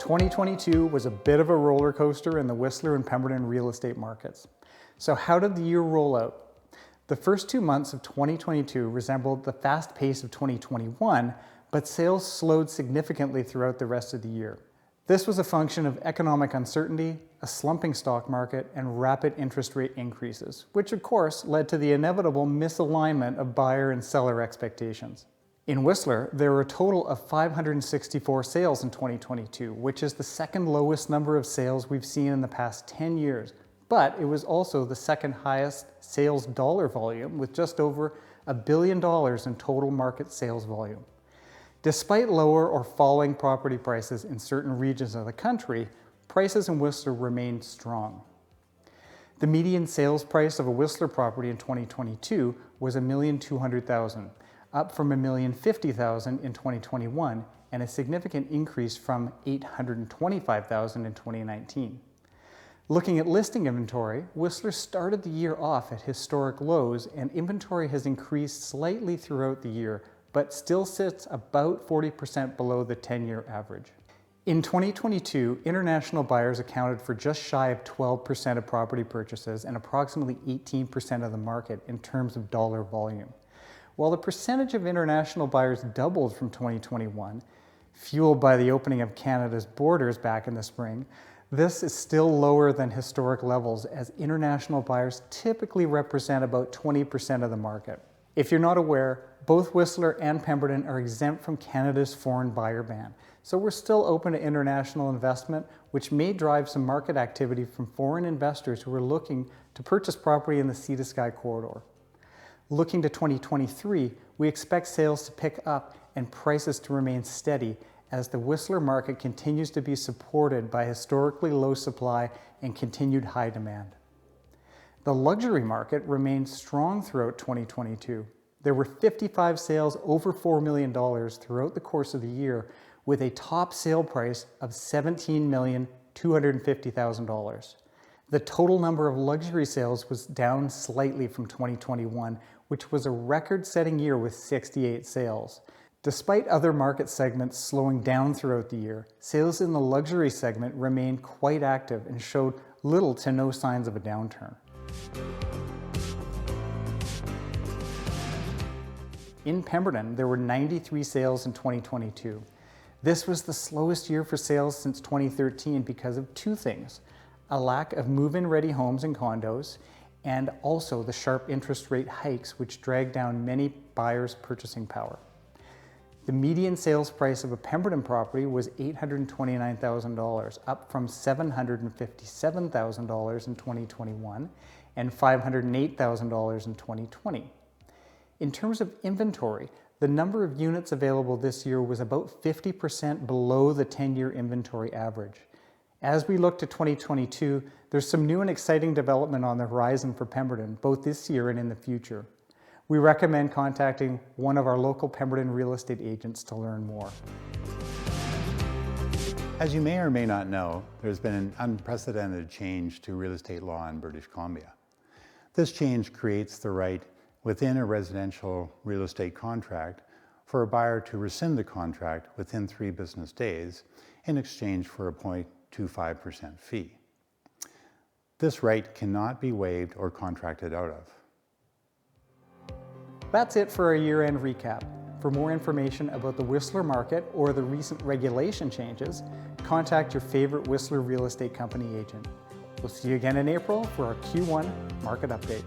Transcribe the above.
2022 was a bit of a roller coaster in the Whistler and Pemberton real estate markets. So how did the year roll out? The first 2 months of 2022 resembled the fast pace of 2021, but sales slowed significantly throughout the rest of the year. This was a function of economic uncertainty, a slumping stock market, and rapid interest rate increases, which of course led to the inevitable misalignment of buyer and seller expectations. In Whistler, there were a total of 564 sales in 2022, which is the second lowest number of sales we've seen in the past 10 years. But it was also the second highest sales dollar volume, with just over $1 billion in total market sales volume. Despite lower or falling property prices in certain regions of the country, prices in Whistler remained strong. The median sales price of a Whistler property in 2022 was $1,200,000. up from $1,050,000 in 2021, and a significant increase from $825,000 in 2019. Looking at listing inventory, Whistler started the year off at historic lows, and inventory has increased slightly throughout the year, but still sits about 40% below the 10-year average. In 2022, international buyers accounted for just shy of 12% of property purchases and approximately 18% of the market in terms of dollar volume. While the percentage of international buyers doubled from 2021, fueled by the opening of Canada's borders back in the spring, this is still lower than historic levels, as international buyers typically represent about 20% of the market. If you're not aware, both Whistler and Pemberton are exempt from Canada's foreign buyer ban, so we're still open to international investment, which may drive some market activity from foreign investors who are looking to purchase property in the Sea to Sky corridor. Looking to 2023, we expect sales to pick up and prices to remain steady as the Whistler market continues to be supported by historically low supply and continued high demand. The luxury market remained strong throughout 2022. There were 55 sales over $4 million throughout the course of the year, with a top sale price of $17,250,000. The total number of luxury sales was down slightly from 2021, which was a record-setting year with 68 sales. Despite other market segments slowing down throughout the year, sales in the luxury segment remained quite active and showed little to no signs of a downturn. In Pemberton, there were 93 sales in 2022. This was the slowest year for sales since 2013 because of two things: a lack of move-in ready homes and condos, and also the sharp interest rate hikes, which dragged down many buyers' purchasing power. The median sales price of a Pemberton property was $829,000, up from $757,000 in 2021 and $508,000 in 2020. In terms of inventory, the number of units available this year was about 50% below the 10-year inventory average. As we look to 2022, there's some new and exciting development on the horizon for Pemberton, both this year and in the future. We recommend contacting one of our local Pemberton real estate agents to learn more. As you may or may not know, there's been an unprecedented change to real estate law in British Columbia. This change creates the right within a residential real estate contract for a buyer to rescind the contract within 3 business days in exchange for a 0.25% fee. This right cannot be waived or contracted out of. That's it for our year-end recap. For more information about the Whistler market or the recent regulation changes, contact your favorite Whistler real estate company agent. We'll see you again in April for our Q1 market update.